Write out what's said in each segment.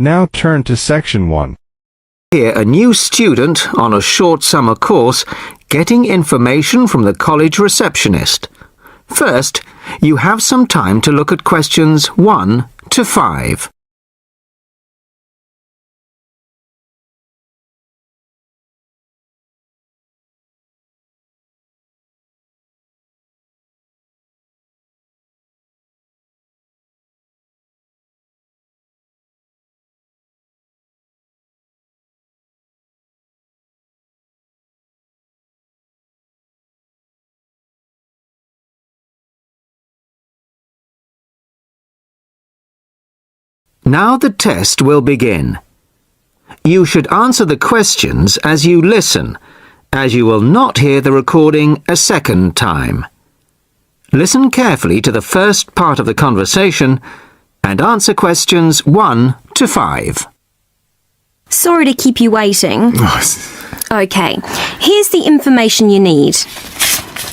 Now turn to section 1. Here, a new student on a short summer course getting information from the college receptionist. First, you have some time to look at questions 1 to 5. Now the test will begin. You should answer the questions as you listen, as you will not hear the recording a second time. Listen carefully to the first part of the conversation and answer questions 1 to 5. Sorry to keep you waiting. Okay, here's the information you need.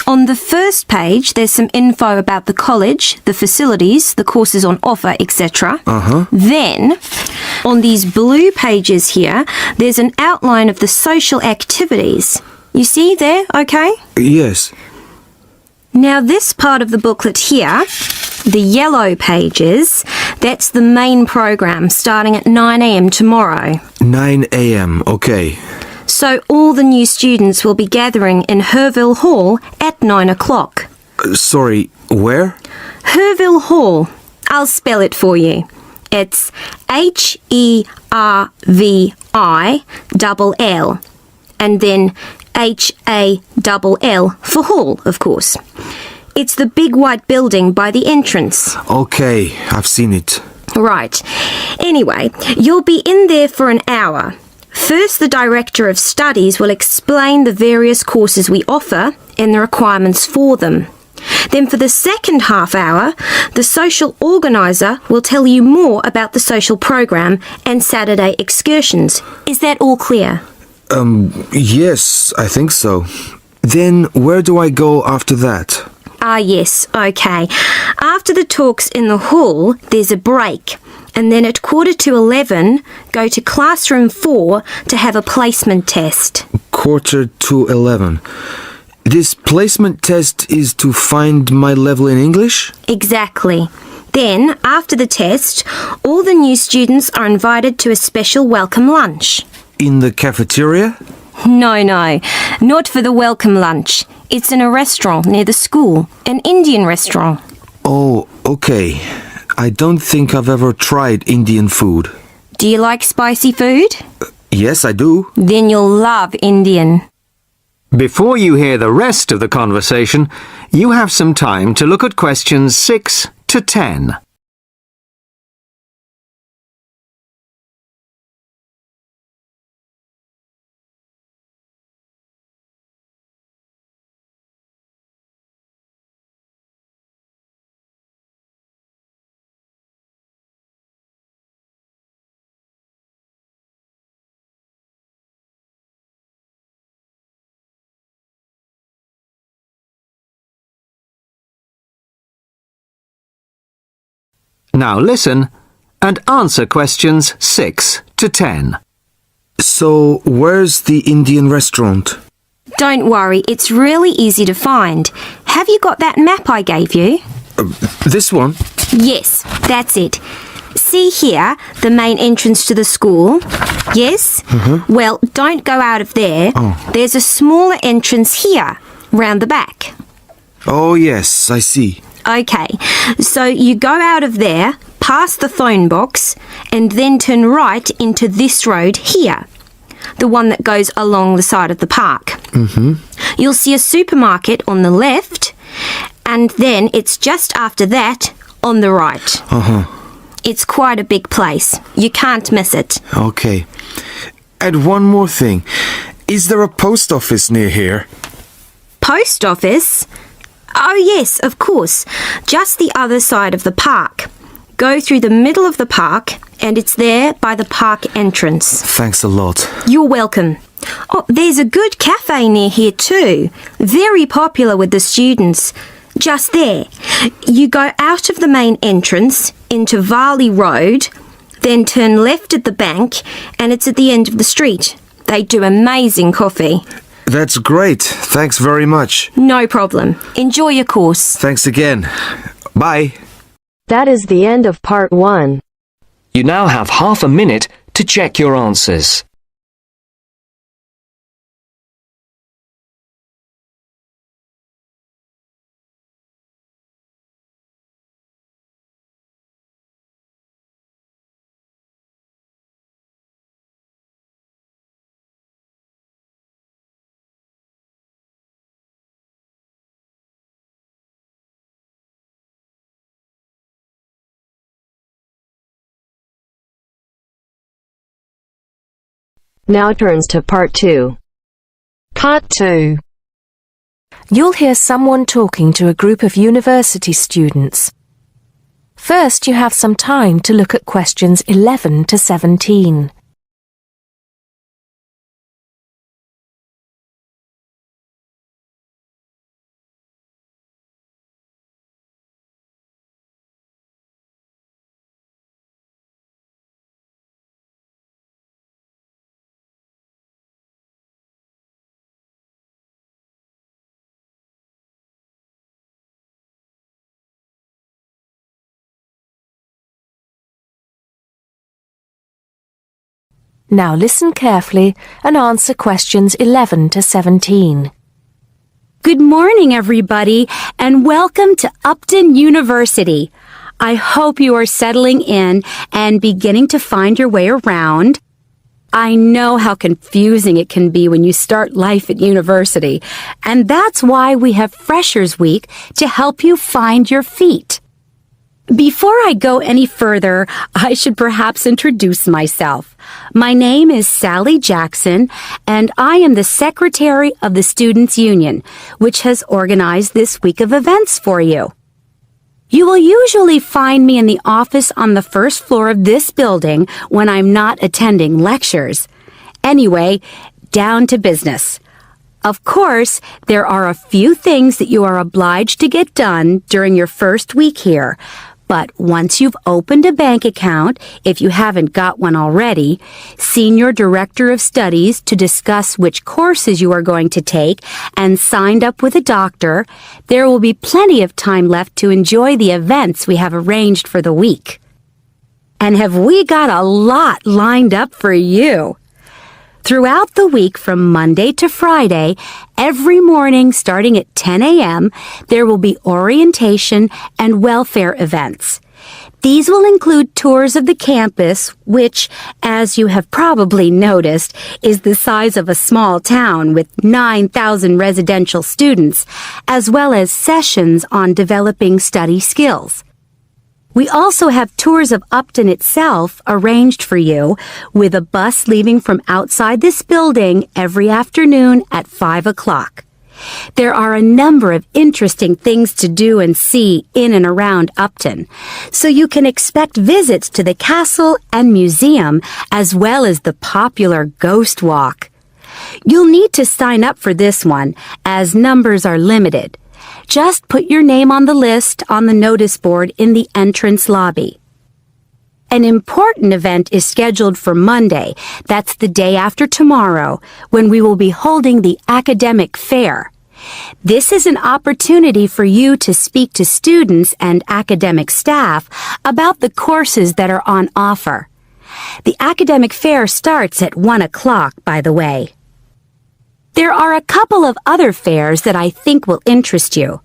On the first page, there's some info about the college, the facilities, the courses on offer, etc. Then, on these blue pages here, there's an outline of the social activities. You see there, okay? Yes. Now, this part of the booklet here, the yellow pages, that's the main program starting at 9 a.m. tomorrow. 9 a.m., okay. So all the new students will be gathering in Herville Hall at 9 o'clock. Sorry, where? Herville Hall. I'll spell it for you. It's Hervill, and then Hall for hall, of course. It's the big white building by the entrance. Okay, I've seen it. Right. Anyway, you'll be in there for an hour. First, the Director of Studies will explain the various courses we offer and the requirements for them. Then for the second half hour, the social organiser will tell you more about the social program and Saturday excursions. Is that all clear? Yes, I think so. Then where do I go after that? Yes, okay. After the talks in the hall, there's a break. And then at 11:15, go to classroom 4 to have a placement test. 11:45. This placement test is to find my level in English? Exactly. Then, after the test, all the new students are invited to a special welcome lunch. In the cafeteria? No, not for the welcome lunch. It's in a restaurant near the school, an Indian restaurant. Oh, okay. I don't think I've ever tried Indian food. Do you like spicy food? Yes, I do. Then you'll love Indian. Before you hear the rest of the conversation, you have some time to look at questions 6 to 10. Now listen and answer questions 6 to 10. So, where's the Indian restaurant? Don't worry, it's really easy to find. Have you got that map I gave you? This one? Yes, that's it. See here, the main entrance to the school? Yes? Well, don't go out of there. There's a smaller entrance here, round the back. Oh, yes, I see. Okay, so you go out of there, past the phone box, and then turn right into this road here, the one that goes along the side of the park. You'll see a supermarket on the left, and then it's just after that on the right. It's quite a big place. You can't miss it. Okay. And one more thing. Is there a post office near here? Post office? Oh yes, of course. Just the other side of the park. Go through the middle of the park and it's there by the park entrance. Thanks a lot. You're welcome. Oh, there's a good cafe near here too. Very popular with the students. Just there. You go out of the main entrance into Varley Road, Then turn left at the bank, and it's at the end of the street. They do amazing coffee. That's great. Thanks very much. No problem. Enjoy your course. Thanks again. Bye. That is the end of part 1. You now have half a minute to check your answers. Now turns to part 2. Part 2. You'll hear someone talking to a group of university students. First, you have some time to look at questions 11 to 17. Now listen carefully and answer questions 11 to 17. Good morning, everybody, and welcome to Upton University. I hope you are settling in and beginning to find your way around. I know how confusing it can be when you start life at university, and that's why we have Freshers Week to help you find your feet. Before I go any further, I should perhaps introduce myself. My name is Sally Jackson, and I am the Secretary of the Students' Union, which has organized this week of events for you. You will usually find me in the office on the first floor of this building when I'm not attending lectures. Anyway, down to business. Of course, there are a few things that you are obliged to get done during your first week here. But once you've opened a bank account, if you haven't got one already, seen your director of studies to discuss which courses you are going to take, and signed up with a doctor, there will be plenty of time left to enjoy the events we have arranged for the week. And have we got a lot lined up for you? Throughout the week from Monday to Friday, every morning starting at 10 a.m., there will be orientation and welfare events. These will include tours of the campus, which, as you have probably noticed, is the size of a small town with 9,000 residential students, as well as sessions on developing study skills. We also have tours of Upton itself arranged for you, with a bus leaving from outside this building every afternoon at 5 o'clock. There are a number of interesting things to do and see in and around Upton, so you can expect visits to the castle and museum as well as the popular Ghost Walk. You'll need to sign up for this one, as numbers are limited. Just put your name on the list on the notice board in the entrance lobby. An important event is scheduled for Monday, that's the day after tomorrow, when we will be holding the academic fair. This is an opportunity for you to speak to students and academic staff about the courses that are on offer. The academic fair starts at 1 o'clock, by the way. There are a couple of other fairs that I think will interest you.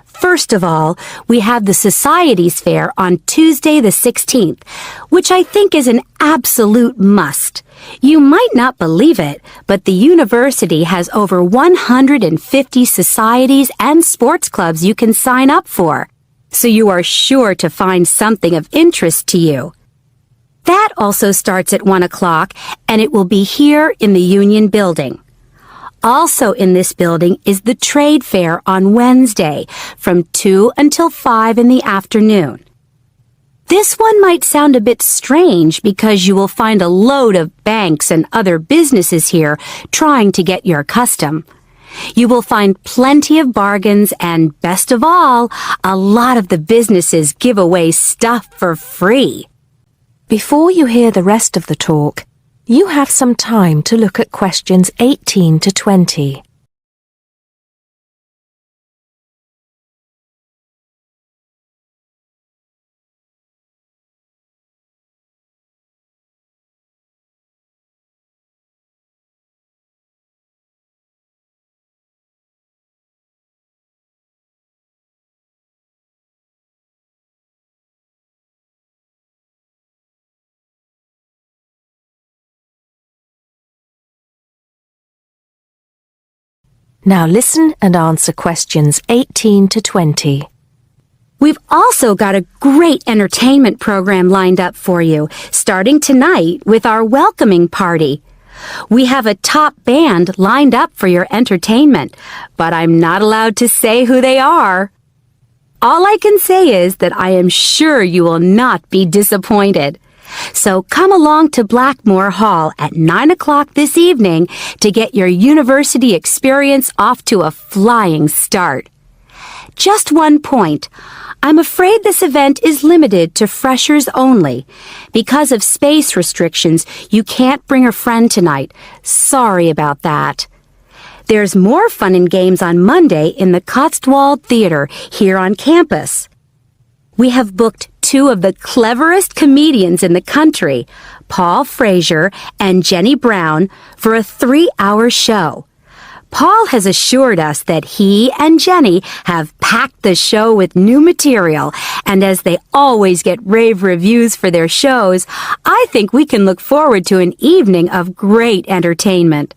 First of all, we have the Societies Fair on Tuesday the 16th, which I think is an absolute must. You might not believe it, but the university has over 150 societies and sports clubs you can sign up for, so you are sure to find something of interest to you. That also starts at 1 o'clock, and it will be here in the Union Building. Also in this building is the Trade Fair on Wednesday from 2 until 5 in the afternoon. This one might sound a bit strange because you will find a load of banks and other businesses here trying to get your custom. You will find plenty of bargains and, best of all, a lot of the businesses give away stuff for free. Before you hear the rest of the talk, you have some time to look at questions 18 to 20. Now listen and answer questions 18 to 20. We've also got a great entertainment program lined up for you, starting tonight with our welcoming party. We have a top band lined up for your entertainment, but I'm not allowed to say who they are. All I can say is that I am sure you will not be disappointed. So come along to Blackmore Hall at 9 o'clock this evening to get your university experience off to a flying start. Just one point. I'm afraid this event is limited to freshers only. Because of space restrictions, you can't bring a friend tonight. Sorry about that. There's more fun and games on Monday in the Cotswold Theater here on campus. We have booked two of the cleverest comedians in the country, Paul Frazier and Jenny Brown, for a 3-hour show. Paul has assured us that he and Jenny have packed the show with new material, and as they always get rave reviews for their shows, I think we can look forward to an evening of great entertainment.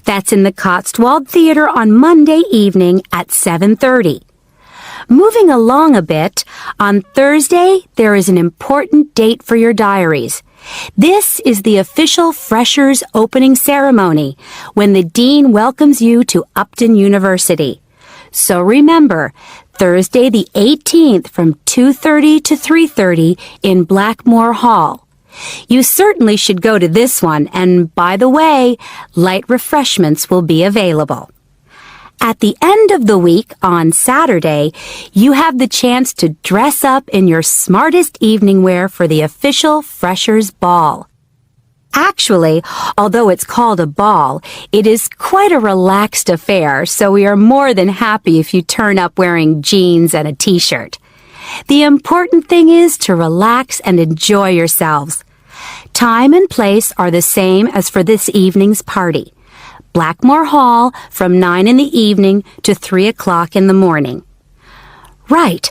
That's in the Cotswold Theater on Monday evening at 7:30. Moving along a bit, on Thursday, there is an important date for your diaries. This is the official Freshers opening ceremony, when the Dean welcomes you to Upton University. So remember, Thursday the 18th from 2:30 to 3:30 in Blackmore Hall. You certainly should go to this one, and by the way, light refreshments will be available. At the end of the week, on Saturday, you have the chance to dress up in your smartest evening wear for the official Freshers' Ball. Actually, although it's called a ball, it is quite a relaxed affair, so we are more than happy if you turn up wearing jeans and a t-shirt. The important thing is to relax and enjoy yourselves. Time and place are the same as for this evening's party. Blackmore Hall from 9 in the evening to 3 o'clock in the morning. Right.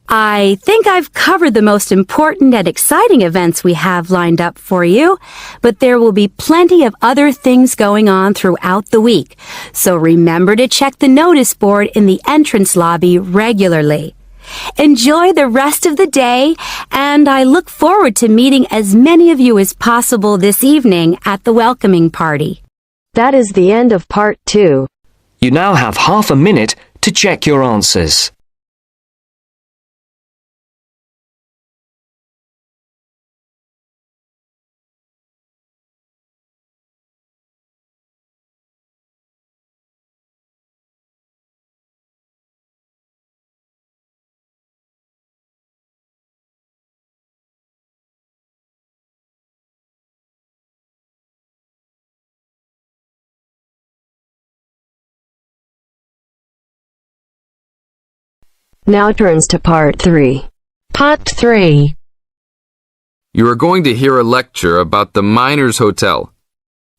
I think I've covered the most important and exciting events we have lined up for you, but there will be plenty of other things going on throughout the week, so remember to check the notice board in the entrance lobby regularly. Enjoy the rest of the day, and I look forward to meeting as many of you as possible this evening at the welcoming party. That is the end of part 2. You now have half a minute to check your answers. Now turns to part 3. Part 3. You are going to hear a lecture about the Miners Hotel.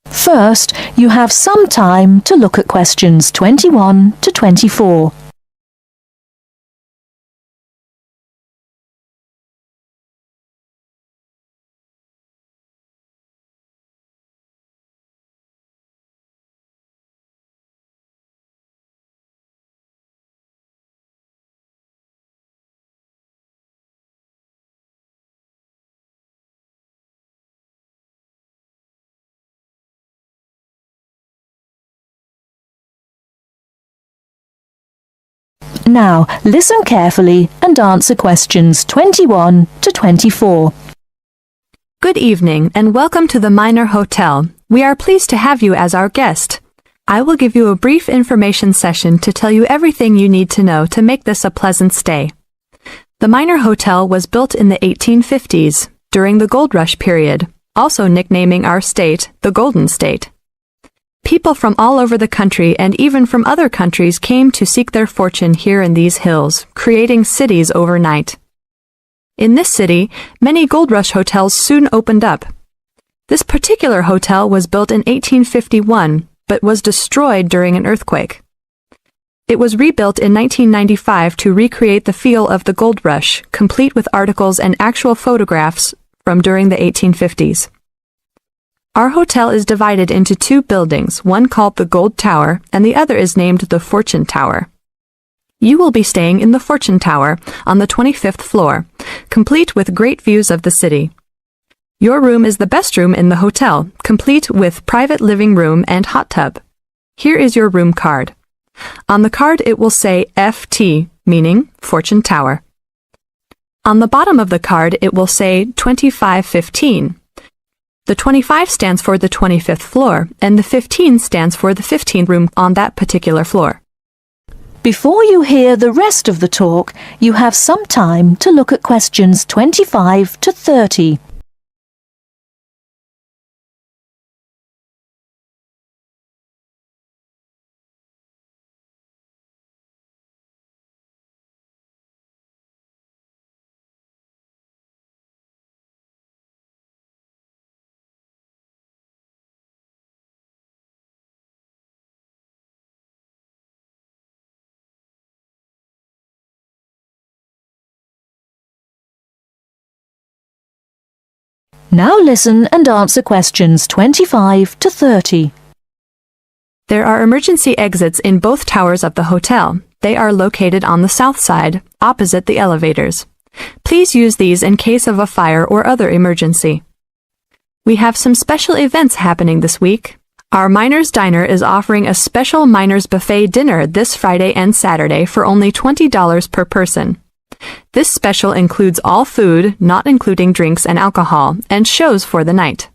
First, you have some time to look at questions 21 to 24. Now, listen carefully and answer questions 21 to 24. Good evening and welcome to the Miner Hotel. We are pleased to have you as our guest. I will give you a brief information session to tell you everything you need to know to make this a pleasant stay. The Miner Hotel was built in the 1850s. during the gold rush period, also nicknaming our state the Golden State. People from all over the country and even from other countries came to seek their fortune here in these hills, creating cities overnight. In this city, many gold rush hotels soon opened up. This particular hotel was built in 1851, but was destroyed during an earthquake. It was rebuilt in 1995 to recreate the feel of the gold rush, complete with articles and actual photographs from during the 1850s. Our hotel is divided into two buildings, one called the Gold Tower and the other is named the Fortune Tower. You will be staying in the Fortune Tower on the 25th floor, complete with great views of the city. Your room is the best room in the hotel, complete with private living room and hot tub. Here is your room card. On the card it will say FT, meaning Fortune Tower. On the bottom of the card it will say 2515. The 25 stands for the 25th floor, and the 15 stands for the 15th room on that particular floor. Before you hear the rest of the talk, you have some time to look at questions 25 to 30. Now listen and answer questions 25 to 30. There are emergency exits in both towers of the hotel. They are located on the south side, opposite the elevators. Please use these in case of a fire or other emergency. We have some special events happening this week. Our Miners Diner is offering a special Miners Buffet dinner this Friday and Saturday for only $20 per person. This special includes all food, not including drinks and alcohol, and shows for the night.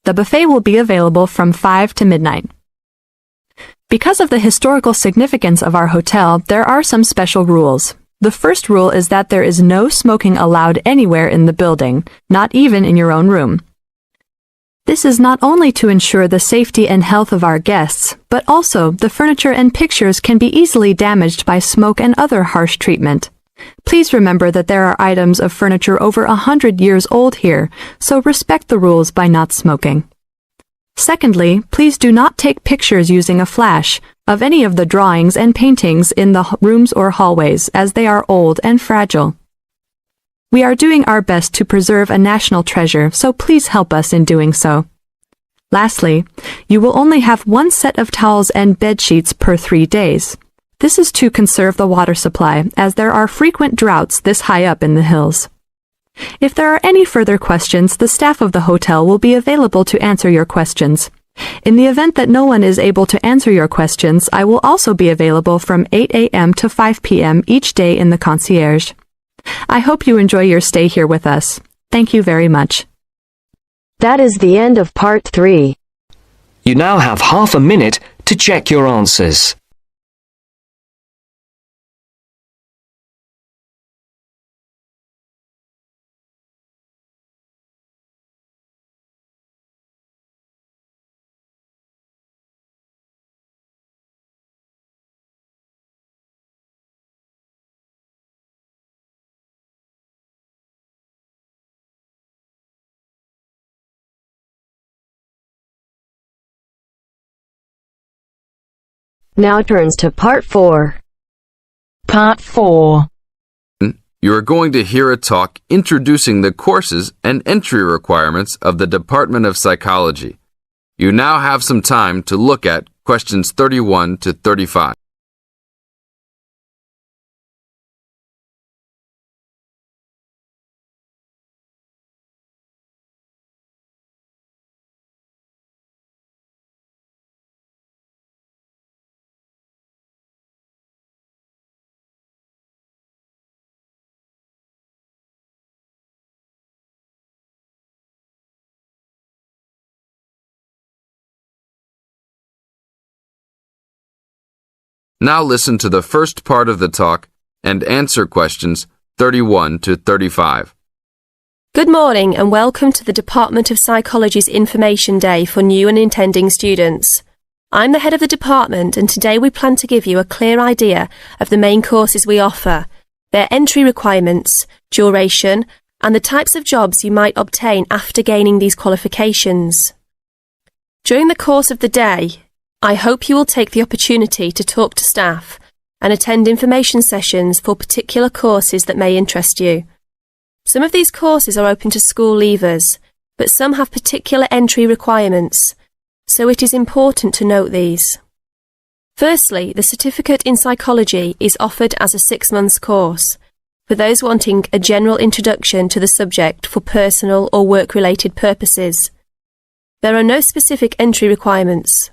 The buffet will be available from 5 to midnight. Because of the historical significance of our hotel, there are some special rules. The first rule is that there is no smoking allowed anywhere in the building, not even in your own room. This is not only to ensure the safety and health of our guests, but also the furniture and pictures can be easily damaged by smoke and other harsh treatment. Please remember that there are items of furniture over 100 years old here, so respect the rules by not smoking. Secondly, please do not take pictures using a flash of any of the drawings and paintings in the rooms or hallways, as they are old and fragile. We are doing our best to preserve a national treasure, so please help us in doing so. Lastly, you will only have one set of towels and bed sheets per 3 days. This is to conserve the water supply, as there are frequent droughts this high up in the hills. If there are any further questions, the staff of the hotel will be available to answer your questions. In the event that no one is able to answer your questions, I will also be available from 8 a.m. to 5 p.m. each day in the concierge. I hope you enjoy your stay here with us. Thank you very much. That is the end of part 3. You now have half a minute to check your answers. Now turns to part 4. Part 4. You are going to hear a talk introducing the courses and entry requirements of the Department of Psychology. You now have some time to look at questions 31 to 35. Now listen to the first part of the talk and answer questions 31 to 35. Good morning and welcome to the Department of Psychology's Information Day for new and intending students. I'm the head of the department and today we plan to give you a clear idea of the main courses we offer, their entry requirements, duration, and the types of jobs you might obtain after gaining these qualifications. During the course of the day, I hope you will take the opportunity to talk to staff and attend information sessions for particular courses that may interest you. Some of these courses are open to school leavers, but some have particular entry requirements, so it is important to note these. Firstly, the Certificate in Psychology is offered as a 6-month course for those wanting a general introduction to the subject for personal or work-related purposes. There are no specific entry requirements.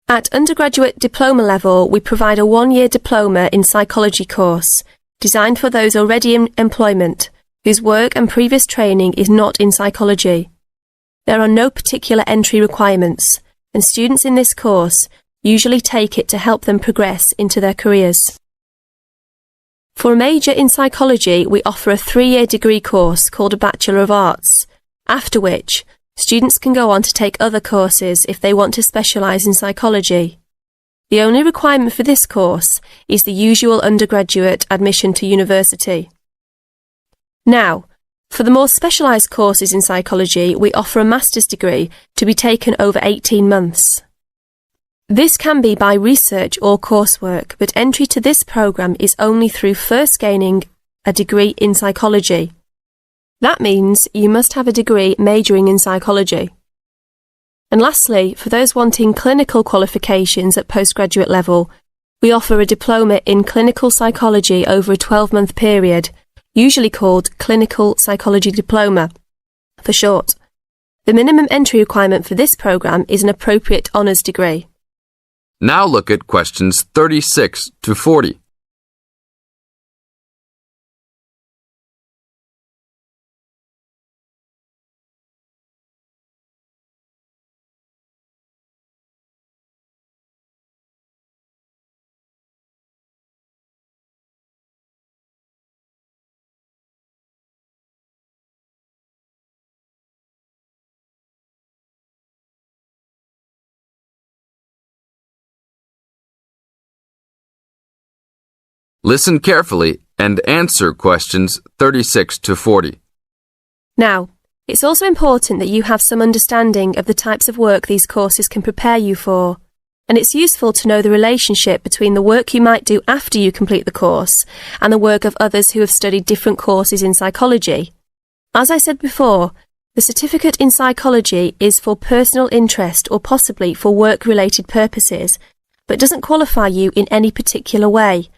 At undergraduate diploma level, we provide a 1-year diploma in psychology course designed for those already in employment whose work and previous training is not in psychology. There are no particular entry requirements, and students in this course usually take it to help them progress into their careers. For a major in psychology, we offer a 3-year degree course called a Bachelor of Arts, after which students can go on to take other courses if they want to specialise in psychology. The only requirement for this course is the usual undergraduate admission to university. Now, for the more specialised courses in psychology, we offer a master's degree to be taken over 18 months. This can be by research or coursework, but entry to this programme is only through first gaining a degree in psychology. That means you must have a degree majoring in psychology. And lastly, for those wanting clinical qualifications at postgraduate level, we offer a diploma in clinical psychology over a 12-month period, usually called Clinical Psychology Diploma, for short. The minimum entry requirement for this programme is an appropriate honours degree. Now look at questions 36 to 40. Listen carefully and answer questions 36 to 40. Now, it's also important that you have some understanding of the types of work these courses can prepare you for, and it's useful to know the relationship between the work you might do after you complete the course and the work of others who have studied different courses in psychology. As I said before, the Certificate in Psychology is for personal interest or possibly for work-related purposes, but doesn't qualify you in any particular way.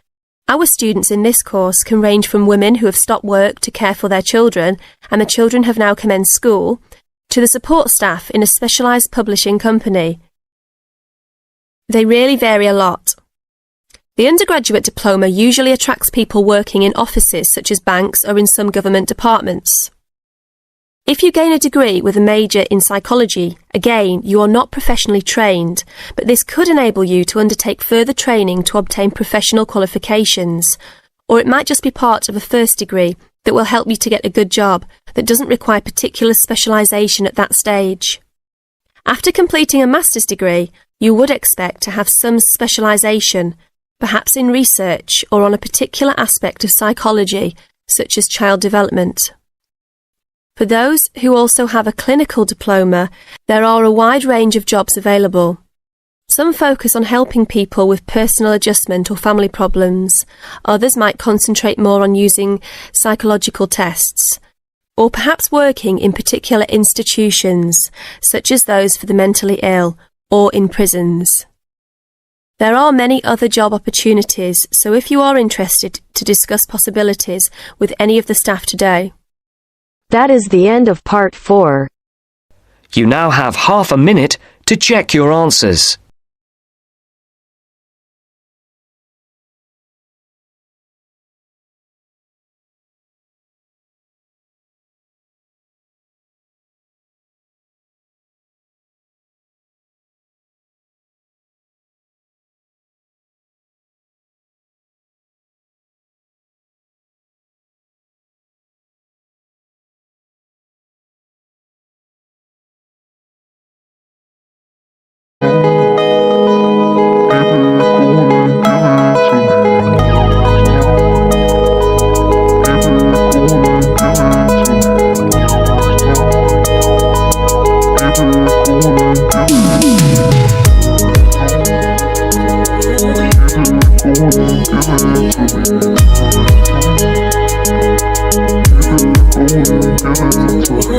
Our students in this course can range from women who have stopped work to care for their children and the children have now commenced school, to the support staff in a specialised publishing company. They really vary a lot. The undergraduate diploma usually attracts people working in offices such as banks or in some government departments. If you gain a degree with a major in psychology, again, you are not professionally trained, but this could enable you to undertake further training to obtain professional qualifications, or it might just be part of a first degree that will help you to get a good job that doesn't require particular specialisation at that stage. After completing a master's degree, you would expect to have some specialisation, perhaps in research or on a particular aspect of psychology, such as child development. For those who also have a clinical diploma, there are a wide range of jobs available. Some focus on helping people with personal adjustment or family problems. Others might concentrate more on using psychological tests, or perhaps working in particular institutions, such as those for the mentally ill or in prisons. There are many other job opportunities, so if you are interested to discuss possibilities with any of the staff today. That is the end of part 4. You now have half a minute to check your answers. Get it.